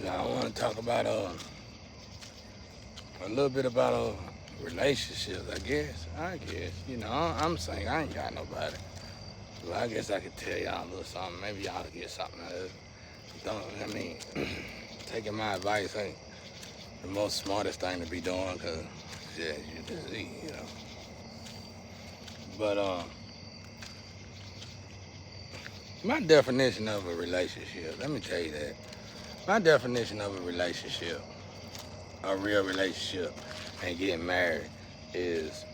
I want to talk about a little bit about relationships. I'm saying I ain't got nobody. Well, I guess I could tell y'all a little something. Maybe y'all could get something out of it. Don't I mean taking my advice ain't the most smartest thing to be doing, cause yeah, you just eat. But my definition of a relationship. Let me tell you that. My definition of a relationship, a real relationship, and getting married is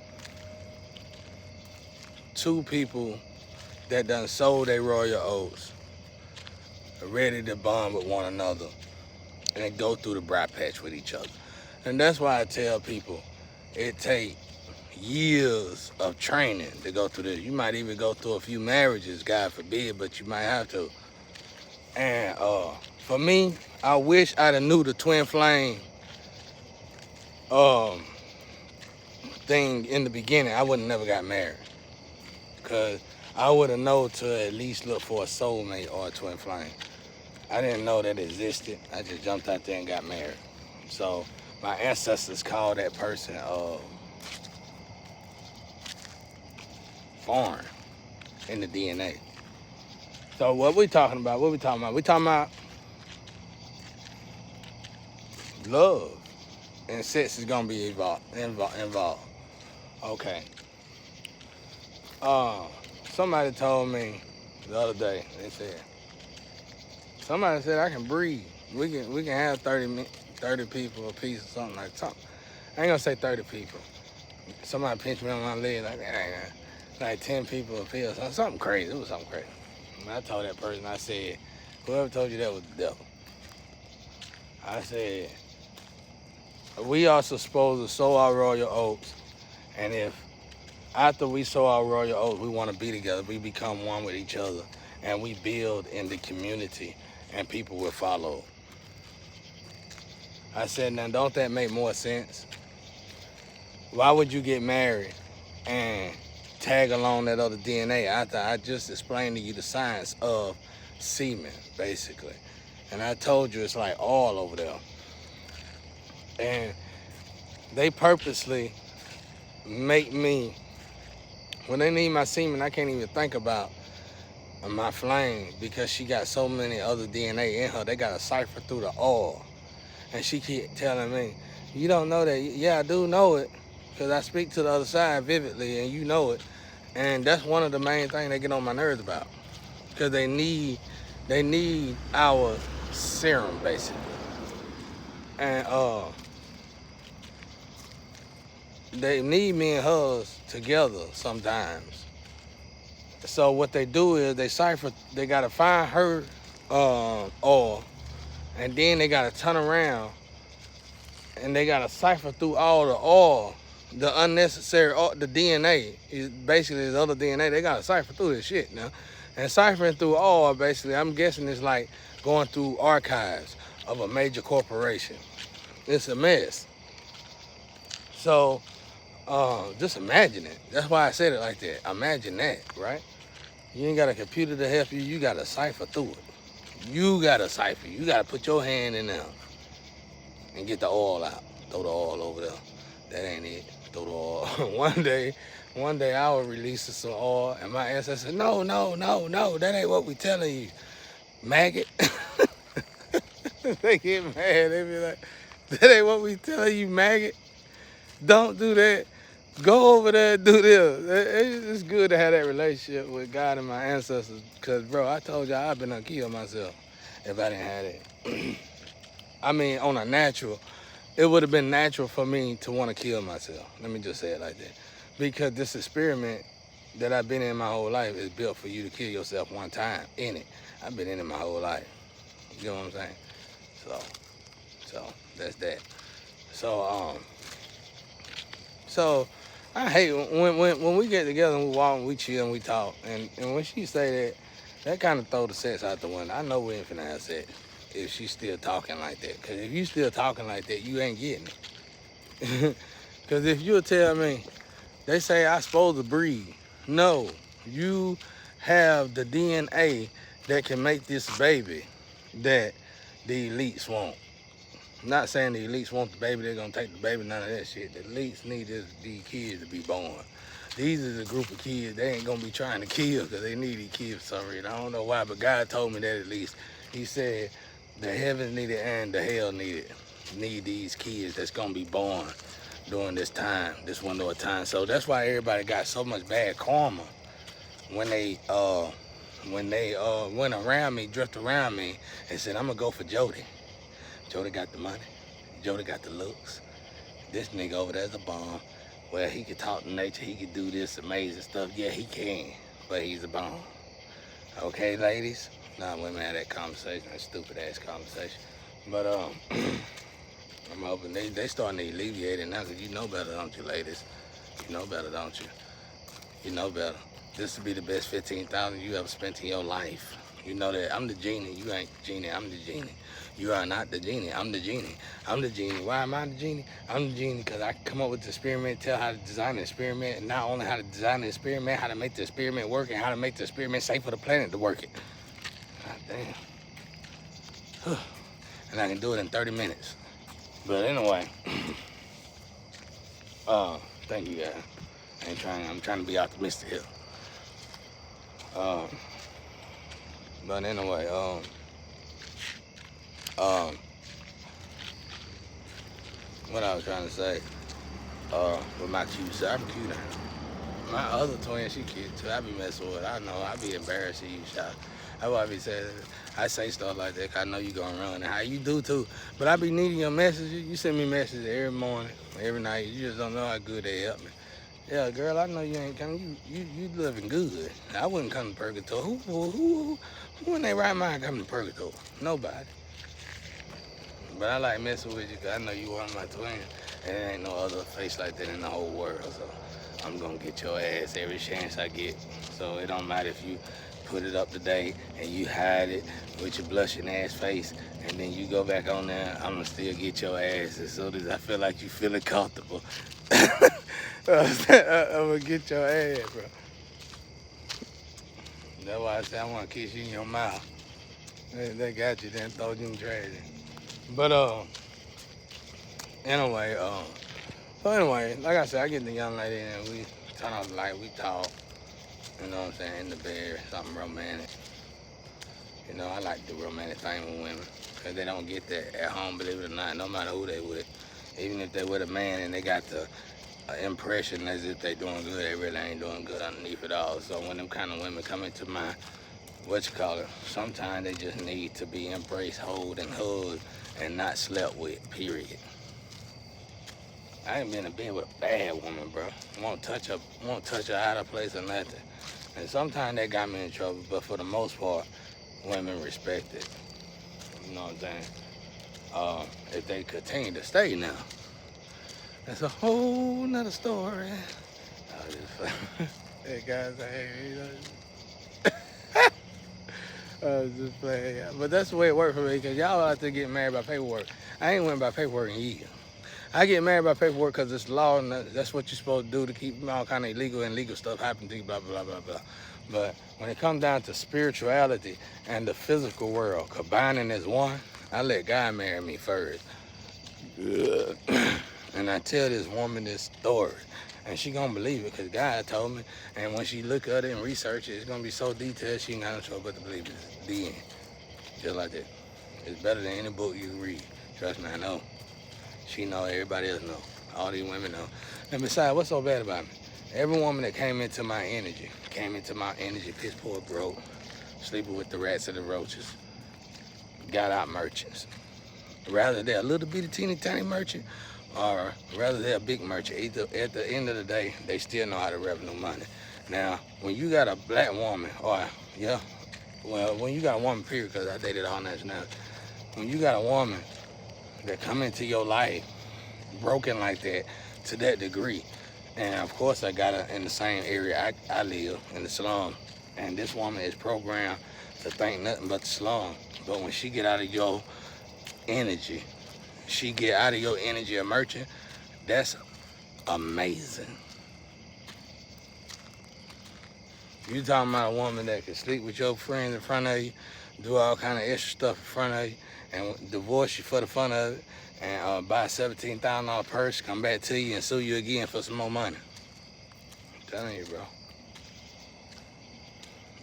two people that done sold their royal oats, are ready to bond with one another, and they go through the briar patch with each other. And that's why I tell people it take years of training to go through this. You might even go through a few marriages, God forbid, but you might have to. And for me, I wish I'd have knew the twin flame um, thing in the beginning. I would have never got married, because I would have known to at least look for a soulmate or a twin flame. I didn't know that existed. I just jumped out there and got married. So my ancestors called that person foreign in the DNA. So what we talking about? What we talking about? We talking about love, and sex is gonna be involved. Okay. Uh, Somebody told me the other day. Somebody said I can breathe. We can have 30 people a piece or something like that. I ain't gonna say 30 people. Somebody pinched me on my leg like 10 people a piece. Something crazy. It was something crazy. And I told that person, I said, whoever told you that was the devil. I said, we are supposed to sow our royal oats, and if after we sow our royal oats, we want to be together, we become one with each other, and we build in the community, and people will follow. I said, now don't that make more sense? Why would you get married and tag along that other DNA after I just explained to you the science of semen, basically? And I told you it's like all over there. And they purposely make me, when they need my semen, I can't even think about my flame, because she got so many other DNA in her. They got to cipher through the oil. And she keep telling me, you don't know that? Yeah, I do know it, because I speak to the other side vividly, and you know it. And that's one of the main things they get on my nerves about, because they need our serum, basically. And they need me and hers together sometimes. So what they do is they cipher. They gotta find her oil, and then they gotta turn around and they gotta cipher through all the oil, the unnecessary the DNA is basically the other DNA. They gotta cipher through this shit now, and ciphering through oil, basically, I'm guessing it's like going through archives of a major corporation. It's a mess. So just imagine it. That's why I said it like that. Imagine that, right? You ain't got a computer to help you. You got to cipher through it. You got to cipher. You got to put your hand in there and get the oil out. Throw the oil over there. That ain't it. Throw the oil. one day I was releasing some oil, and my ancestor said, no, that ain't what we telling you, maggot. They get mad. They be like, that ain't what we telling you, maggot. Don't do that. Go over there and do this. It's good to have that relationship with God and my ancestors. Because, bro, I told y'all I've been gonna kill myself if I didn't have that. I mean, on a natural, it would have been natural for me to want to kill myself. Let me just say it like that. Because this experiment that I've been in my whole life is built for you to kill yourself one time in it. I've been in it my whole life. You know what I'm saying? So that's that. So I hate when we get together and we walk and we chill and we talk, and when she say that kind of throw the sex out the window. I know we ain't finna have sex if she's still talking like that. Cause if you still talking like that, you ain't getting it. Cause if you'll tell me, they say I supposed to breathe. No, you have the DNA that can make this baby that the elites want. I'm not saying the elites want the baby, they're gonna take the baby, none of that shit. The elites need these kids to be born. These is a group of kids they ain't gonna be trying to kill because they need these kids for some reason. I don't know why, but God told me that at least. He said the heavens need it and the hell need these kids that's gonna be born during this time, this window of time. So that's why everybody got so much bad karma when they went around me, drifted around me, and said, I'm gonna go for Jody. Jody got the money. Jody got the looks. This nigga over there's a bomb. Well, he could talk to nature. He could do this amazing stuff. Yeah, he can, but he's a bomb. Okay, ladies? Nah, women had that conversation, that stupid ass conversation. But I'm hoping they starting to alleviate it now, because you know better, don't you, ladies? You know better, don't you? You know better. This would be the best $15,000 you ever spent in your life. You know that I'm the genie. You ain't the genie. I'm the genie. You are not the genie. I'm the genie. I'm the genie. Why am I the genie? I'm the genie because I come up with the experiment, tell how to design the experiment, and not only how to design the experiment, how to make the experiment work, and how to make the experiment safe for the planet to work it. God damn. And I can do it in 30 minutes. But anyway, thank you guys. I'm trying to be optimistic here. But anyway, what I was trying to say, with my cute side, I'm cute now. My other twin, she cute too. I be messing with her. I know, I be embarrassed of you, shot. That's why I be saying, I say stuff like that, 'cause I know you gonna run, and how you do too. But I be needing your messages. You send me messages every morning, every night. You just don't know how good they help me. Yeah, girl, I know you ain't coming. You living good. I wouldn't come to Purgatory. Who in their right mind come to Purgatory? Nobody. But I like messing with you because I know you one of my twins. And there ain't no other face like that in the whole world. So I'm going to get your ass every chance I get. So it don't matter if you put it up today and you hide it with your blushing ass face. And then you go back on there, I'm going to still get your ass as soon as I feel like you feeling comfortable. I'm going to get your ass, bro. That's why I say I want to kiss you in your mouth. They got you, then throw you in the trash. But, anyway, like I said, I get the young lady and we turn off the light, we talk, you know what I'm saying, in the bed, something romantic. You know, I like the romantic thing with women, because they don't get that at home, believe it or not, no matter who they with. Even if they with a man and they got the impression as if they doing good, they really ain't doing good underneath it all. So when them kind of women come into my, sometimes they just need to be embraced, hold, and hugged, and not slept with, period. I ain't been in bed with a bad woman, bro. Won't touch her out of place or nothing. And sometimes they got me in trouble, but for the most part, women respect it. You know what I'm saying? If they continue to stay now, that's a whole nother story. I was just hey guys, I was just playing. But that's the way it worked for me, because y'all out there getting married by paperwork. I ain't went by paperwork in years. I get married by paperwork because it's law, and that's what you're supposed to do to keep all kind of illegal and legal stuff happening to you, blah, blah, blah, blah. But when it comes down to spirituality and the physical world combining as one, I let God marry me first. And I tell this woman this story, and she gonna believe it because God told me. And when she look at it and research it, it's gonna be so detailed she ain't got no choice but to believe it. The end. Just like that. It's better than any book you can read. Trust me, I know. She know, everybody else know. All these women know. And besides, what's so bad about me? Every woman that came into my energy, piss poor, broke, sleeping with the rats and the roaches, got out merchants. Rather they're a little bitty teeny tiny merchant, or rather they're a big merchant. Either, at the end of the day, they still know how to revenue money. Now, when you got a black woman, when you got a woman, period, because I dated all nationalities, when you got a woman that come into your life broken like that, to that degree, and of course I got her in the same area I live, in the slum, and this woman is programmed to think nothing but the slum. But when she get out of your energy, a merchant, that's amazing. You talking about a woman that can sleep with your friends in front of you, do all kind of extra stuff in front of you, and divorce you for the fun of it, and buy a $17,000 purse, come back to you and sue you again for some more money. I'm telling you, bro.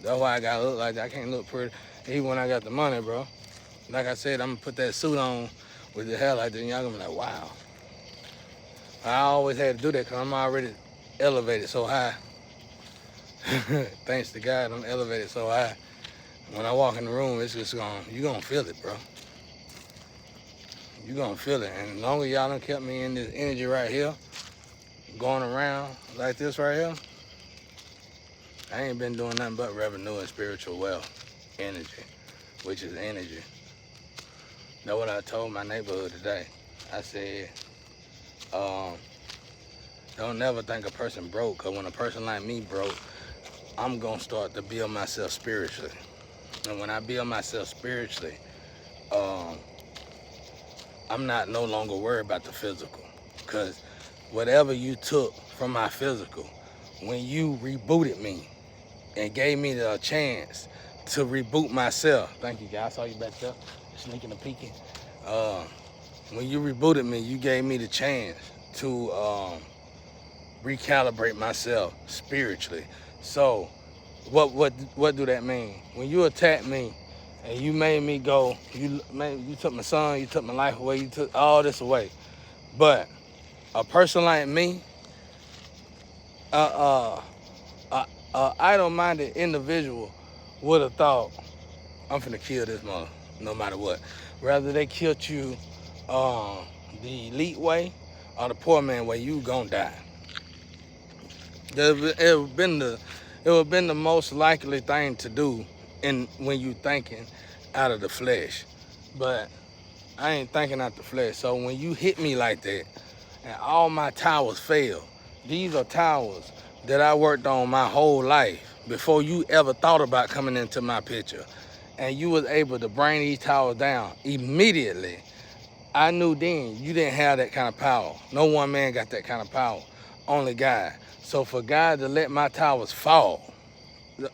That's why I gotta look like that. I can't look pretty even when I got the money, bro. Like I said, I'm gonna put that suit on with the hair like that, and y'all gonna be like, wow. I always had to do that because I'm already elevated so high. Thanks to God, I'm elevated so high. When I walk in the room, it's just you gonna feel it, bro. You gonna feel it. And as long as y'all done kept me in this energy right here, going around like this right here, I ain't been doing nothing but revenue and spiritual wealth. Energy, which is energy. That's what I told my neighborhood today. I said, don't never think a person broke, because when a person like me broke, I'm gonna start to build myself spiritually. And when I build myself spiritually, I'm not no longer worried about the physical. Because whatever you took from my physical, when you rebooted me and gave me the chance to reboot myself, thank you guys, I saw you back there, sneaking and peeking. When you rebooted me, you gave me the chance to recalibrate myself spiritually. So what do that mean? When you attacked me and you made me go, you took my son, you took my life away, you took all this away. But a person like me, a idle-minded individual would have thought, I'm finna kill this mother, no matter what. Rather they killed you the elite way or the poor man way, you gonna die. It would have been the most likely thing to do when you thinking out of the flesh. But I ain't thinking out the flesh. So when you hit me like that and all my towers fail, these are towers that I worked on my whole life before you ever thought about coming into my picture. And you was able to bring these towers down immediately. I knew then you didn't have that kind of power. No one man got that kind of power, only God. So for God to let my towers fall,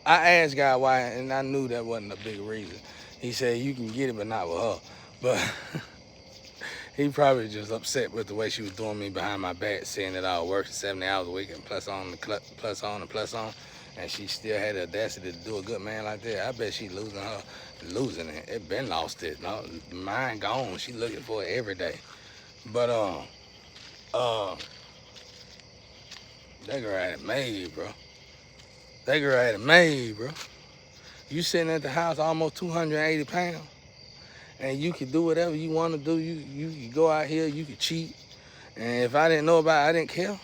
I asked God why, and I knew that wasn't a big reason. He said, you can get it, but not with her. But he probably just upset with the way she was doing me behind my back, saying that I was working 70 hours a week and plus on, and she still had the audacity to do a good man like that. I bet she losing it. It been lost it. No, mine gone. She looking for it every day. But that girl had it made, bro. That girl had it made, bro. You sitting at the house almost 280 pounds, and you can do whatever you want to do. You can go out here, you can cheat. And if I didn't know about it, I didn't care.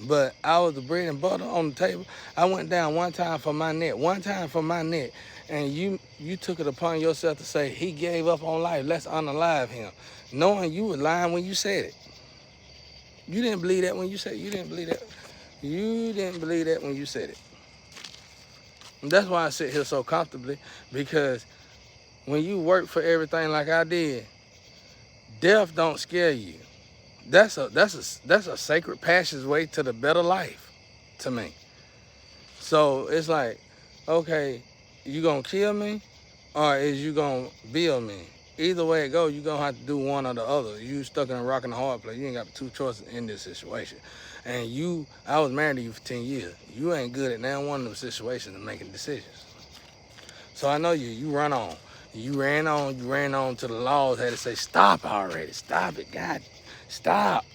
But I was the bread and butter on the table. I went down one time for my neck, and you took it upon yourself to say, he gave up on life, let's unalive him. Knowing you were lying when you said it. You didn't believe that when you said it. You didn't believe that. You didn't believe that when you said it. And that's why I sit here so comfortably, because when you work for everything like I did, death don't scare you. That's a sacred passageway to the better life, to me. So it's like, okay, you gonna kill me, or is you gonna build me? Either way it goes, you gonna have to do one or the other. You stuck in a rock and a hard place. You ain't got two choices in this situation. And I was married to you for 10 years. You ain't good at now one of them situations and making decisions. So I know you run on. You ran on to the laws had to say, stop already, stop it, God, stop.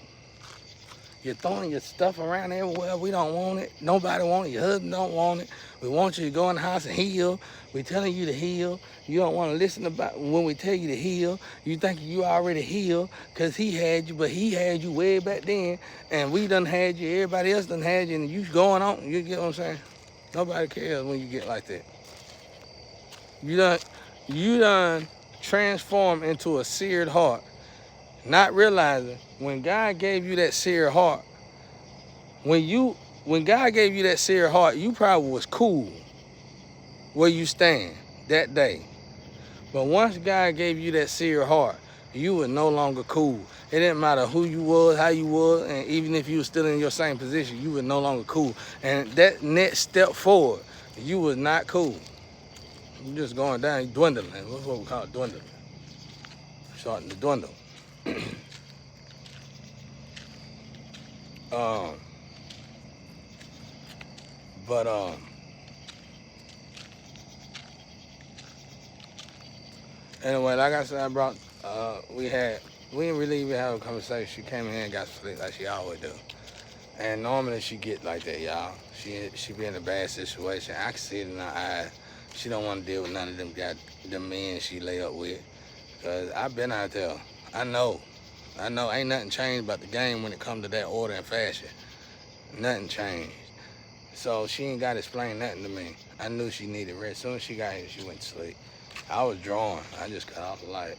You're throwing your stuff around everywhere. We don't want it. Nobody want it. Your husband don't want it. We want you to go in the house and heal. We're telling you to heal. You don't want to listen about when we tell you to heal. You think you already healed because he had you, but he had you way back then, and we done had you. Everybody else done had you, and you going on. You get what I'm saying? Nobody cares when you get like that. You done transform into a seared heart, not realizing when God gave you that seared heart, when God gave you that seared heart, you probably was cool where you stand that day. But once God gave you that seared heart, you were no longer cool. It didn't matter who you was, how you was, and even if you were still in your same position, you were no longer cool. And that next step forward, you was not cool. You're just going down, you're dwindling. What's what we call it, dwindling. Starting to dwindle. um, but anyway, like I said, I brought we didn't really even have a conversation. She came in and got sleep like she always do. And normally she get like that, y'all. She be in a bad situation. I can see it in her eyes. She don't want to deal with none of them men she lay up with. Cause I've been out there. I know. Ain't nothing changed about the game when it comes to that order and fashion. Nothing changed. So she ain't got to explain nothing to me. I knew she needed rest. As soon as she got here, she went to sleep. I was drawing. I just cut off the light.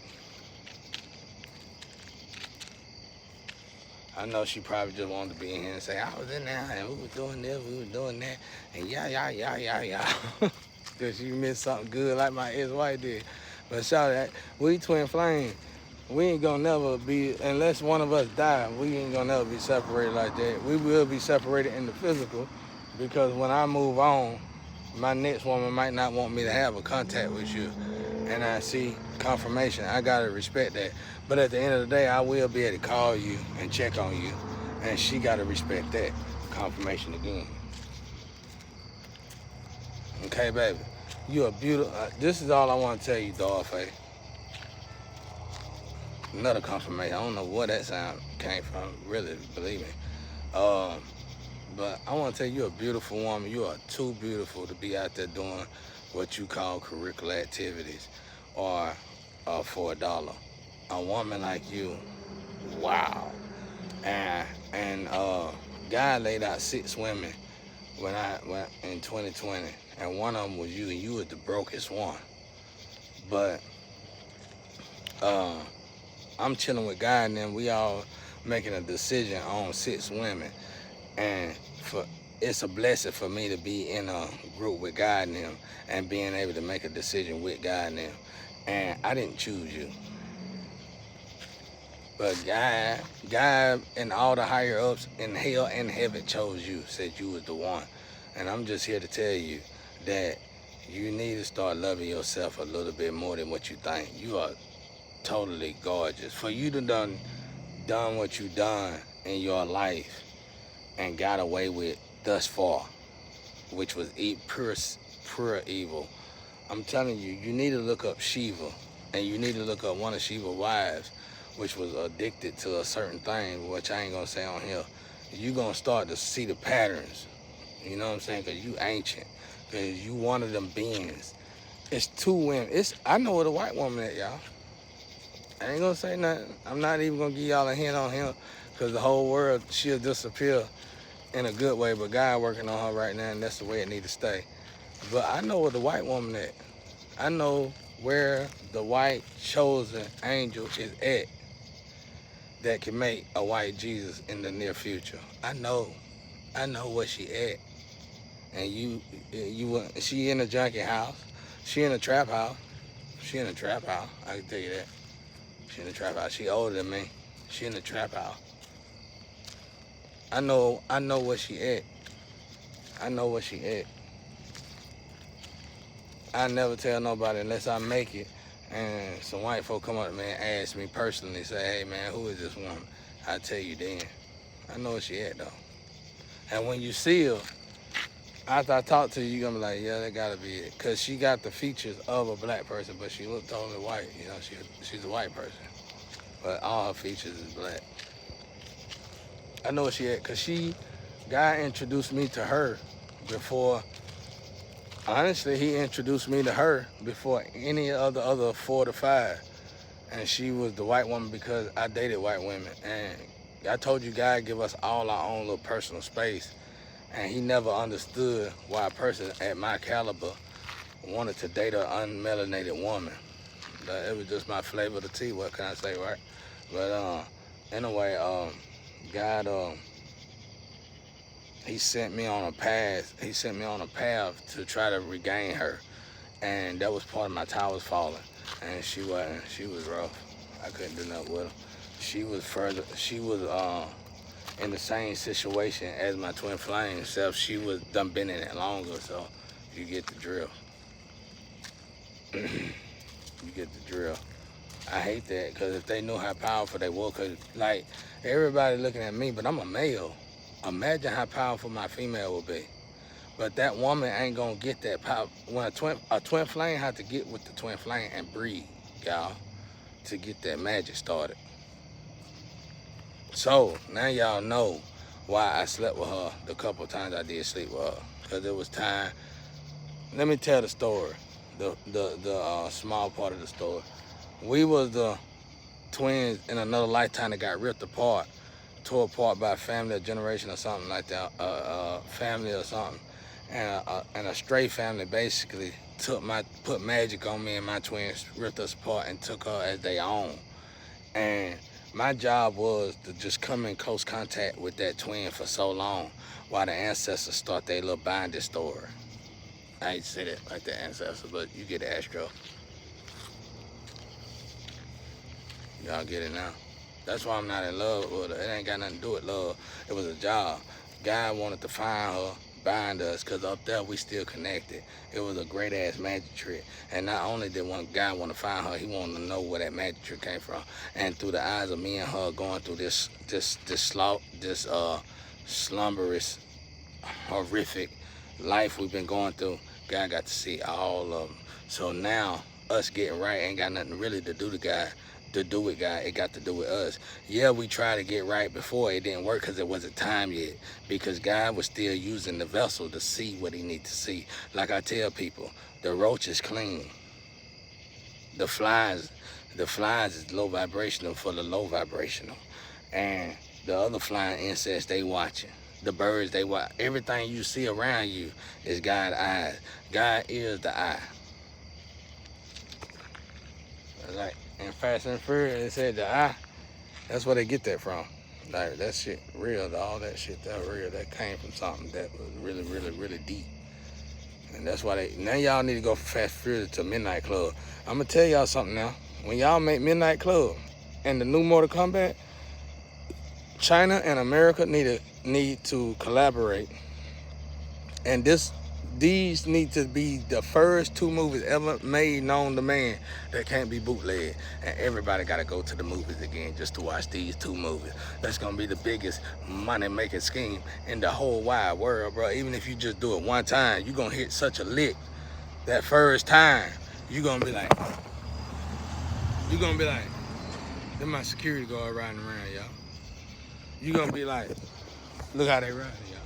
I know she probably just wanted to be in here and say, I was in there and we were doing this, we were doing that, and yeah. Because she missed something good like my ex-wife did. But shout out, we twin flames. We ain't gonna never be, unless one of us die, we ain't gonna never be separated like that. We will be separated in the physical because when I move on, my next woman might not want me to have a contact with you. And I see confirmation. I gotta respect that. But at the end of the day, I will be able to call you and check on you. And she gotta respect that confirmation again. Okay, baby. You are beautiful. This is all I want to tell you, Dorothy. Another confirmation. I don't know where that sound came from, really, believe me. But I want to tell you, you're a beautiful woman. You are too beautiful to be out there doing what you call curricular activities or for $1. A woman like you, wow. And God laid out 6 women when in 2020, and one of them was you, and you was the brokest one. But I'm chilling with God, and then we all making a decision on 6 women, and it's a blessing for me to be in a group with God and them, and being able to make a decision with God and them. And I didn't choose you, but God and all the higher ups in hell and heaven chose you, said you was the one. And I'm just here to tell you that you need to start loving yourself a little bit more than what you think. You are totally gorgeous. For you to done what you done in your life and got away with thus far, which was pure evil. I'm telling you, you need to look up Shiva, and you need to look up one of Shiva's wives, which was addicted to a certain thing, which I ain't gonna say on here. You're gonna start to see the patterns. You know what I'm saying? Because you ancient. Because you one of them beings. It's 2 women. I know where the white woman at, y'all. I ain't gonna say nothing. I'm not even gonna give y'all a hint on him, because the whole world, she'll disappear in a good way, but God working on her right now, and that's the way it need to stay. But I know where the white woman at. I know where the white chosen angel is at that can make a white Jesus in the near future. I know where she at. And she in a junkie house. She in a trap house. I can tell you that. She in the trap house. She older than me. She in the trap house. I know where she at. I know where she at. I never tell nobody unless I make it and some white folk come up to me and ask me personally, say, hey man, who is this woman? I tell you then. I know where she at though. And when you see her, after I talk to you, you're gonna be like, yeah, that gotta be it. Cause she got the features of a black person, but she look totally white. You know, she's a white person. But all her features is black. I know where she at, cause God introduced me to her before, honestly, he introduced me to her before any of the other 4 to 5. And she was the white woman because I dated white women. And I told you, God give us all our own little personal space. And he never understood why a person at my caliber wanted to date an unmelanated woman. But it was just my flavor of the tea, what can I say, right? But anyway, God, he sent me on a path. He sent me on a path to try to regain her. And that was part of my towers falling. And she was rough. I couldn't do nothing with her. She was in the same situation as my twin flame self. She was been in it longer, so you get the drill. You get the drill. I hate that because if they knew how powerful they were, cause like everybody looking at me, but I'm a male. Imagine how powerful my female would be. But that woman ain't gonna get that power. When a twin flame have to get with the twin flame and breed, y'all, to get that magic started. So now y'all know why I slept with her the couple times I did sleep with her. Cause it was time. Let me tell the story. The small part of the story. We was the twins in another lifetime that got ripped apart, tore apart by a family, a generation or something like that, family or something, and a stray family basically put magic on me and my twins, ripped us apart and took her as their own. And my job was to just come in close contact with that twin for so long while the ancestors start their little binding story. I hate to say that like the ancestors, but you get the Astro. Y'all get it now. That's why I'm not in love with her. It ain't got nothing to do with love. It was a job. God wanted to find her, bind us, because up there we still connected. It was a great ass magic trick. And not only did one guy want to find her, he wanted to know where that magic trick came from. And through the eyes of me and her going through this slumberous, horrific life we've been going through, God got to see all of them. So now us getting right ain't got nothing really to do with God, it got to do with us. Yeah, we tried to get right before, it didn't work because it wasn't time yet. Because God was still using the vessel to see what he needs to see. Like I tell people, the roach is clean. The flies is low vibrational for the low vibrational. And the other flying insects, they watching. The birds, they watch. Everything you see around you is God's eyes. God is the eye. Like in Fast and Furious, it said the eye. That's where they get that from. Like that shit real. All that shit that real. That came from something that was really, really, really deep. And that's why now y'all need to go from Fast and Furious to Midnight Club. I'm gonna tell y'all something now. When y'all make Midnight Club and the new Mortal Kombat, China and America need to collaborate. And these need to be the first two movies ever made known to man that can't be bootlegged. And everybody got to go to the movies again just to watch these two movies. That's going to be the biggest money-making scheme in the whole wide world, bro. Even if you just do it one time, you're going to hit such a lick that first time. You're going to be like, they're my security guard riding around, y'all. You're going to be like, look how they riding, y'all.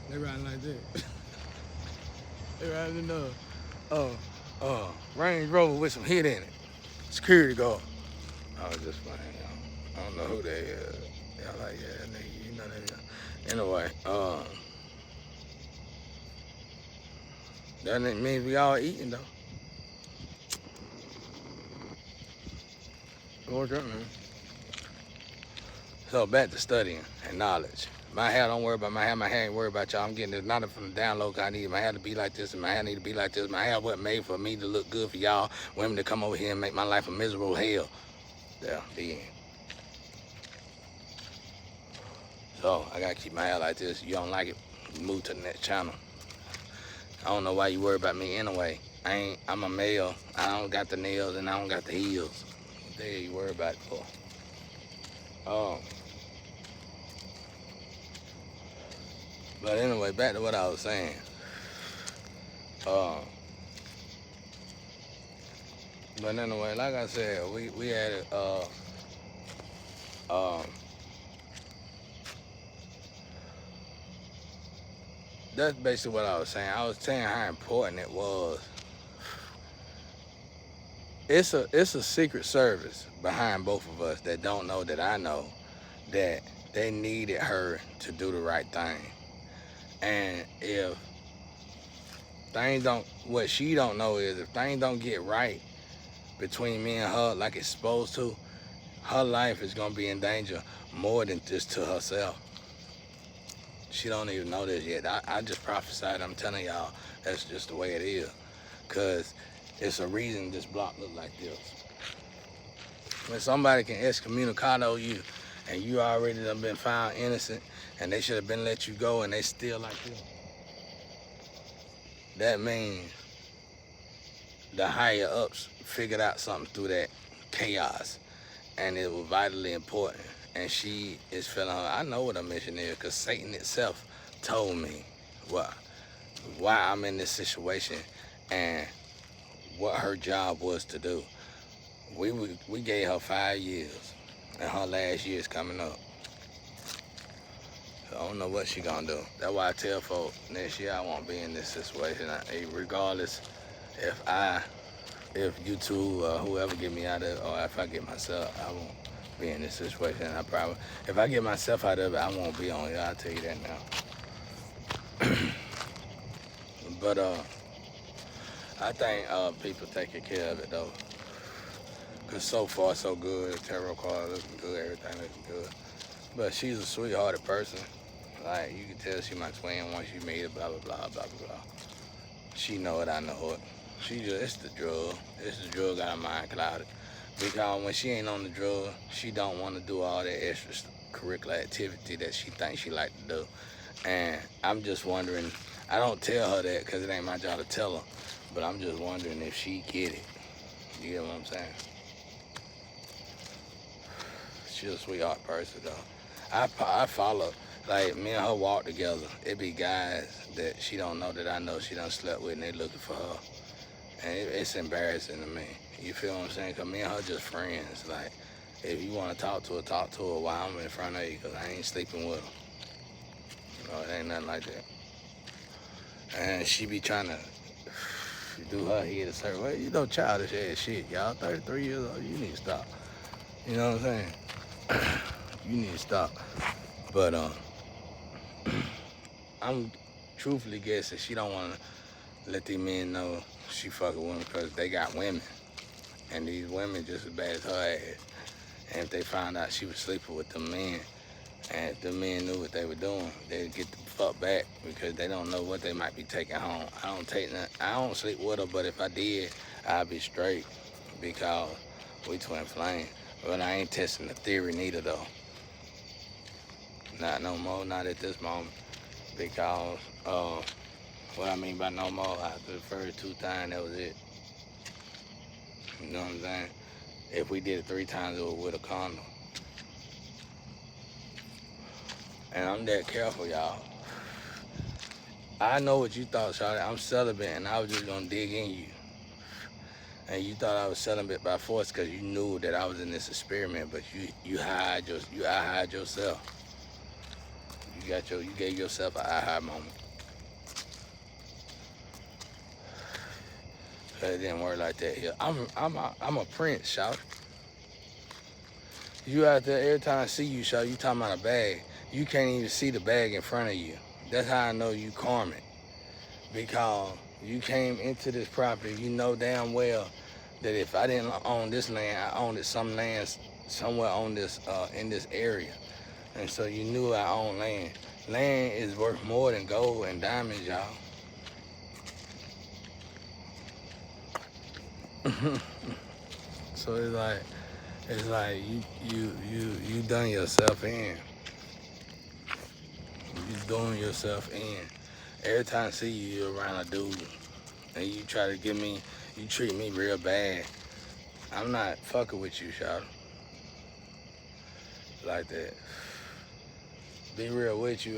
They riding like that. They riding in the Range Rover with some hit in it. Security guard. I was just playing, y'all. I don't know who they is. Y'all like, yeah, nigga, you know that. Anyway, that means we all eating though. What's up, man? So back to studying and knowledge. My hair, don't worry about my hair. My hair ain't worried about y'all. I'm getting this not from the download. I need my hair to be like this, and my hair need to be like this. My hair wasn't made for me to look good for y'all women to come over here and make my life a miserable hell. There, the end. So I gotta keep my hair like this. You don't like it, move to the next channel. I don't know why you worry about me anyway. I'm a male. I don't got the nails and I don't got the heels. What the hell you worry about it for? But anyway, back to what I was saying. But anyway, like I said, we had it. That's basically what I was saying. I was saying how important it was. It's a secret service behind both of us that don't know that I know that they needed her to do the right thing. And if things don't, what she don't know is if things don't get right between me and her like it's supposed to, her life is gonna be in danger more than just to herself. She don't even know this yet. I just prophesied. I'm telling y'all, that's just the way it is. Cause it's a reason this block look like this. When somebody can excommunicado you and you already done been found innocent and they should have been let you go and they still like this, that means the higher ups figured out something through that chaos, and it was vitally important. And she is feeling, I know what her mission is, because Satan itself told me what, why I'm in this situation and what her job was to do. We gave her 5 years, and her last year is coming up. So I don't know what she gonna do. That's why I tell folks next year I won't be in this situation. Regardless if you two or whoever get me out of it, or if I get myself, I won't be in this situation. If I get myself out of it, I won't be on here. I'll tell you that now. But I think people taking care of it though. Cause so far so good. Tarot card looking good. Everything looking good. But she's a sweethearted person. Like, you can tell she my twin once you meet her, blah, blah, blah, blah, blah, blah. She know it, I know it. It's the drug. It's the drug got her mind clouded. Because when she ain't on the drug, she don't want to do all that extracurricular activity that she thinks she like to do. And I'm just wondering, I don't tell her that because it ain't my job to tell her, but I'm just wondering if she get it. You get what I'm saying? She's a sweetheart person, though. I follow, like, me and her walk together. It be guys that she don't know that I know she done slept with, and they looking for her. And it's embarrassing to me. You feel what I'm saying? Because me and her just friends. Like, if you want to talk to her while I'm in front of you, because I ain't sleeping with her. You know, it ain't nothing like that. And she be trying to do her head a certain way. You know, childish ass shit. Y'all 33 years old, you need to stop. You know what I'm saying? You need to stop. But I'm truthfully guessing she don't want to let these men know she fucking women because they got women. And these women just as bad as her ass. And if they found out she was sleeping with the men, and if the men knew what they were doing, they'd get the fuck back because they don't know what they might be taking home. I don't sleep with her, but if I did, I'd be straight because we twin flame. But I ain't testing the theory neither though. Not no more, not at this moment. Because what I mean by no more, after the first 2 times, that was it. You know what I'm saying? If we did it 3 times, it was with a condom. And I'm that careful, y'all. I know what you thought, Shawty. I'm celibate, and I was just gonna dig in you. And you thought I was celibate by force because you knew that I was in this experiment, but you hide yourself. You gave yourself an aha moment. It didn't work like that here. I'm a prince, shout. You out there, every time I see you, shout, you talking about a bag. You can't even see the bag in front of you. That's how I know you karmic. Because you came into this property, you know damn well that if I didn't own this land, I owned some land somewhere on this in this area. And so you knew I owned land. Land is worth more than gold and diamonds, y'all. So it's like you done yourself in. You doing yourself in. Every time I see you, you're around a dude, and you try to you treat me real bad. I'm not fucking with you, shout. Like that. Be real with you.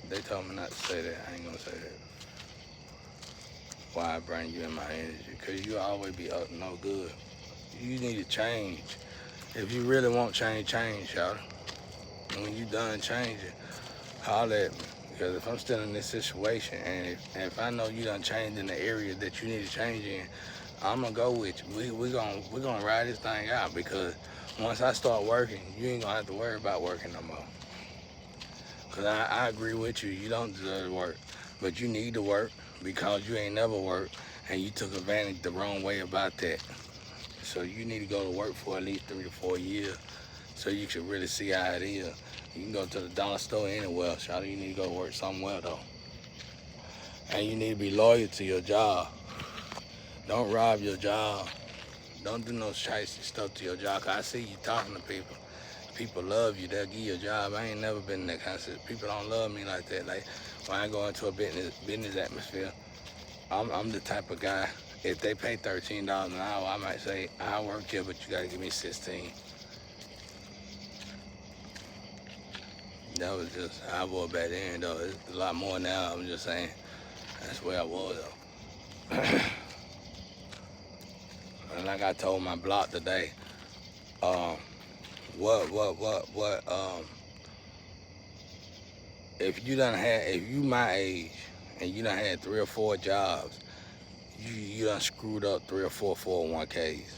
They told me not to say that. I ain't gonna say that. Why I bring you in my energy? Because you always be up to no good. You need to change. If you really want change, shout. And when you done changing, holler at me. Because if I'm still in this situation, and if I know you done changed in the area that you need to change in, I'm gonna go with you. We're gonna ride this thing out, because once I start working, you ain't gonna have to worry about working no more. Because I agree with you, you don't deserve to work, but you need to work because you ain't never worked, and you took advantage the wrong way about that. So you need to go to work for at least 3 to 4 years so you can really see how it is. You can go to the dollar store anywhere, Shawty. You need to go work somewhere though. And you need to be loyal to your job. Don't rob your job. Don't do no shicey stuff to your job. Cause I see you talking to people. People love you, they'll give you a job. I ain't never been in that kind of situation. People don't love me like that. Like when I go into a business atmosphere, I'm the type of guy, if they pay $13 an hour, I might say, I'll work here, but you gotta give me 16. That was just how I was back then, though. It's a lot more now. I'm just saying, that's where I was, though. And like I told my block today, um, if you my age and you done had 3 or 4 jobs, you done screwed up 3 or 4 401ks.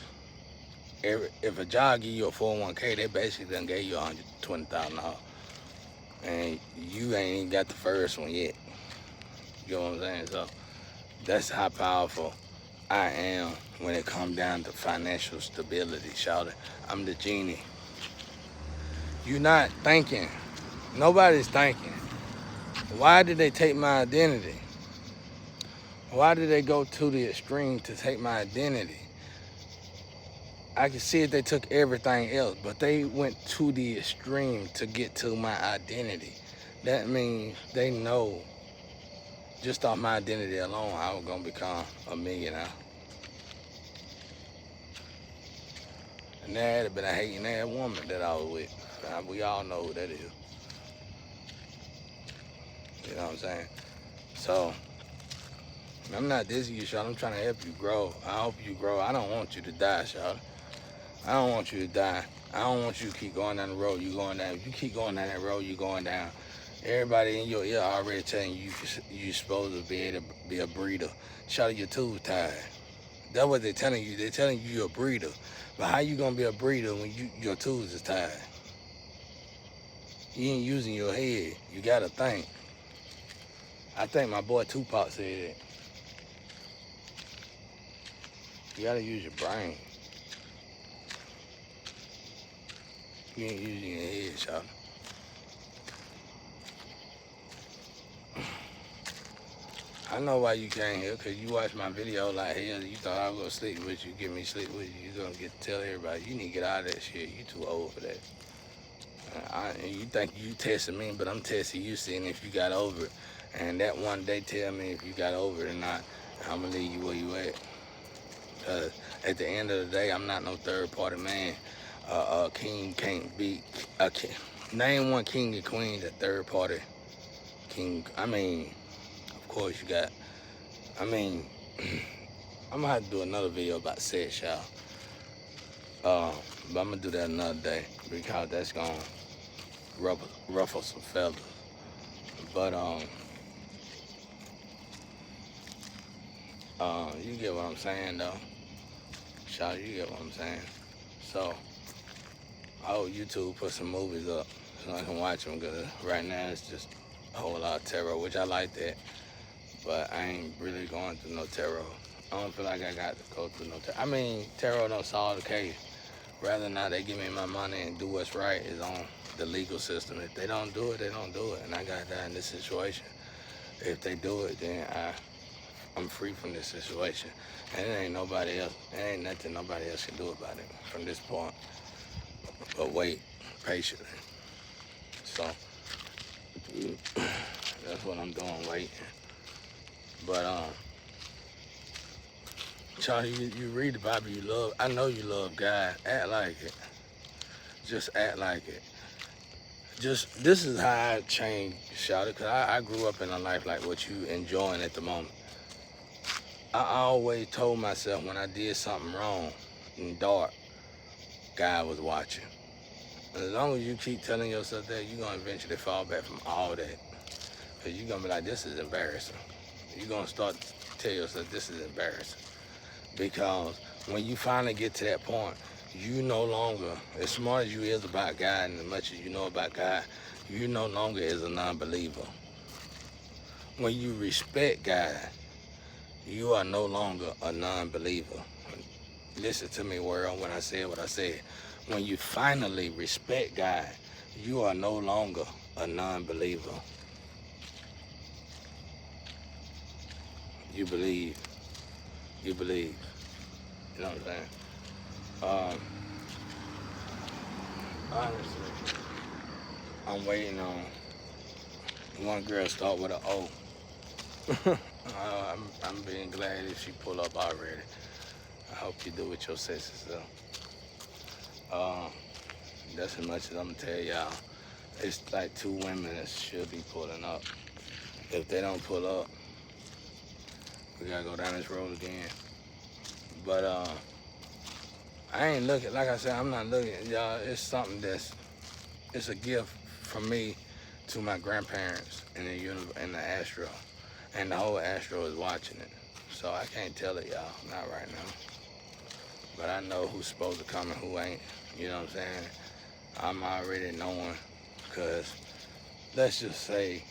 If a job give you a 401k, they basically done gave you $120,000. And you ain't even got the first one yet. You know what I'm saying? So that's how powerful I am when it comes down to financial stability, shawty. I'm the genie. You're not thinking. Nobody's thinking. Why did they take my identity? Why did they go to the extreme to take my identity? I can see it, they took everything else, but they went to the extreme to get to my identity. That means they know just off my identity alone, I was gonna become a millionaire. And there had been a hating ass woman that I was with. We all know who that is. You know what I'm saying? So, I'm not dissing you, Charlotte. I'm trying to help you grow. I hope you grow. I don't want you to die, Charlotte. I don't want you to die. I don't want you to keep going down the road you're going down. If you keep going down that road you're going down, everybody in your ear already telling you you're supposed to be able to be a breeder. Charlotte, your tools tied. That's what they're telling you. They're telling you you're a breeder. But how you gonna be a breeder when your tools is tied? You ain't using your head. You gotta think. I think my boy Tupac said it. You gotta use your brain. You ain't using your head, Charlotte. I know why you came here, because you watched my video like hell. You thought I was going to sleep with you, give me sleep with you. You're going to get to tell everybody, you need to get out of that shit. You too old for that. And you think you testing me, but I'm testing you, seeing if you got over it. And that one day tell me if you got over it or not. I'm going to leave you where you at. Because at the end of the day, I'm not no third-party man. A king can't be a king. Name one king and queen that third-party king. I mean, of course you got, I'm gonna have to do another video about sex, y'all. But I'm gonna do that another day because that's gonna ruffle some feathers. But you get what I'm saying though. Y'all, you get what I'm saying. So I hope YouTube put some movies up so I can watch them, because right now it's just a whole lot of terror, which I like that. But I ain't really going through no terror. I don't feel like I got to go through no terror. I mean, terror don't solve the case. Rather not they give me my money and do what's right is on the legal system. If they don't do it, they don't do it. And I got that in this situation. If they do it, then I'm free from this situation. And it ain't nobody else. There ain't nothing nobody else can do about it from this point. But wait patiently. So that's what I'm doing, waiting. But Charlie, you read the Bible, you love. I know you love God. Act like it. Just act like it. This is how I changed, Charlie, because I grew up in a life like what you enjoying at the moment. I always told myself when I did something wrong in dark, God was watching. As long as you keep telling yourself that, you're going to eventually fall back from all that. Because you're going to be like, this is embarrassing. You're going to start to tell yourself, this is embarrassing. Because when you finally get to that point, you no longer, as smart as you is about God and as much as you know about God, you no longer is a non-believer. When you respect God, you are no longer a non-believer. Listen to me, world, when I said what I said. When you finally respect God, you are no longer a non-believer. You believe. You believe. You know what I'm saying? Honestly, I'm waiting on one girl start with an O. I'm being glad if she pull up already. I hope you do with your sisters though. That's as much as I'm gonna tell y'all. It's like two women that should be pulling up. If they don't pull up, we gotta go down this road again. But I ain't looking. Like I said, I'm not looking, y'all. It's something it's a gift from me to my grandparents in the Astro, and the whole Astro is watching it. So I can't tell it, y'all, not right now. But I know who's supposed to come and who ain't. You know what I'm saying? I'm already knowing, cause let's just say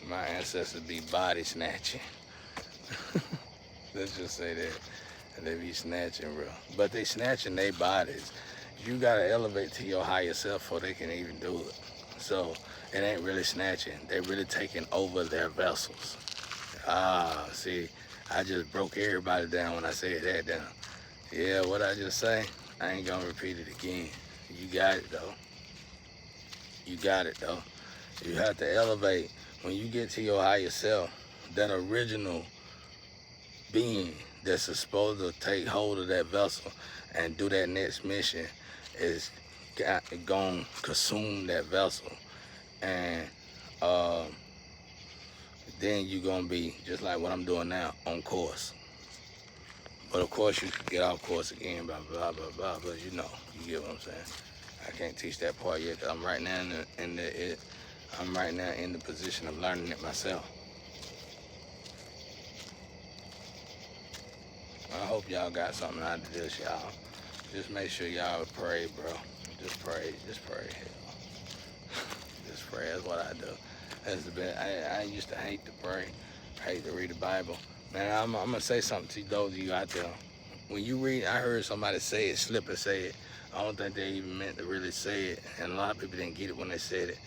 my ancestors be body snatching. Let's just say that. And they be snatching real. But they snatching their bodies. You gotta elevate to your higher self before they can even do it. So it ain't really snatching. They really taking over their vessels. See, I just broke everybody down when I said that down. Yeah, what I just say, I ain't gonna repeat it again. You got it though. You got it though. You have to elevate. When you get to your higher self, that original being that's supposed to take hold of that vessel and do that next mission is going to consume that vessel. And then you're going to be, just like what I'm doing now, on course. But of course you could get off course again, blah, blah, blah, blah, but you know, you get what I'm saying. I can't teach that part yet, because I'm right now I'm right now in the position of learning it myself. I hope y'all got something out of this, y'all. Just make sure y'all pray, bro. Just pray. Hell. Just pray. That's what I do. That's the best. I used to hate to pray, hate to read the Bible. Man, I'm gonna say something to those of you out there. When you read, I heard somebody say it, slip and say it. I don't think they even meant to really say it, and a lot of people didn't get it when they said it.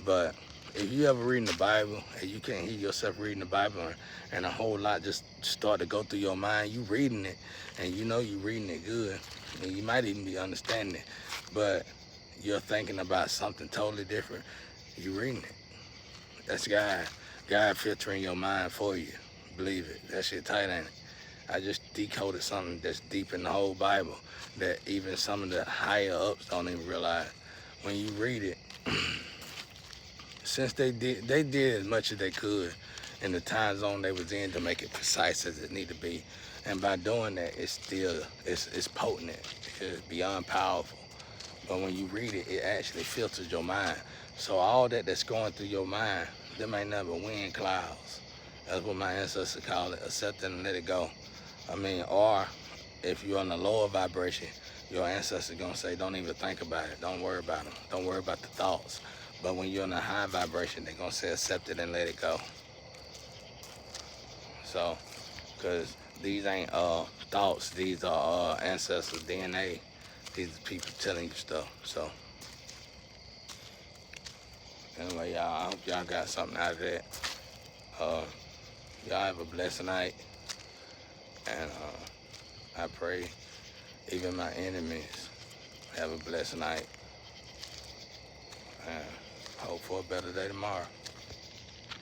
But if you ever reading the Bible and you can't hear yourself reading the Bible, and a whole lot just start to go through your mind, you reading it, and you know you reading it good, and you might even be understanding it, but you're thinking about something totally different. You reading it. That's God filtering your mind for you. Believe it. That shit tight, ain't it? I just decoded something that's deep in the whole Bible that even some of the higher ups don't even realize. When you read it, since they did as much as they could in the time zone they was in to make it precise as it need to be. And by doing that, it's potent. It's beyond powerful. But when you read it, it actually filters your mind. So all that's going through your mind, them ain't never wind clouds. That's what my ancestors call it, accept it and let it go. I mean, or if you're on a lower vibration, your ancestors gonna say, don't even think about it. Don't worry about them. Don't worry about the thoughts. But when you're in a high vibration, they're gonna say, accept it and let it go. So, because these ain't thoughts, these are ancestors' DNA. These are people telling you stuff. So, anyway, y'all, I hope y'all got something out of that. Y'all have a blessed night. And I pray even my enemies have a blessed night. And hope for a better day tomorrow.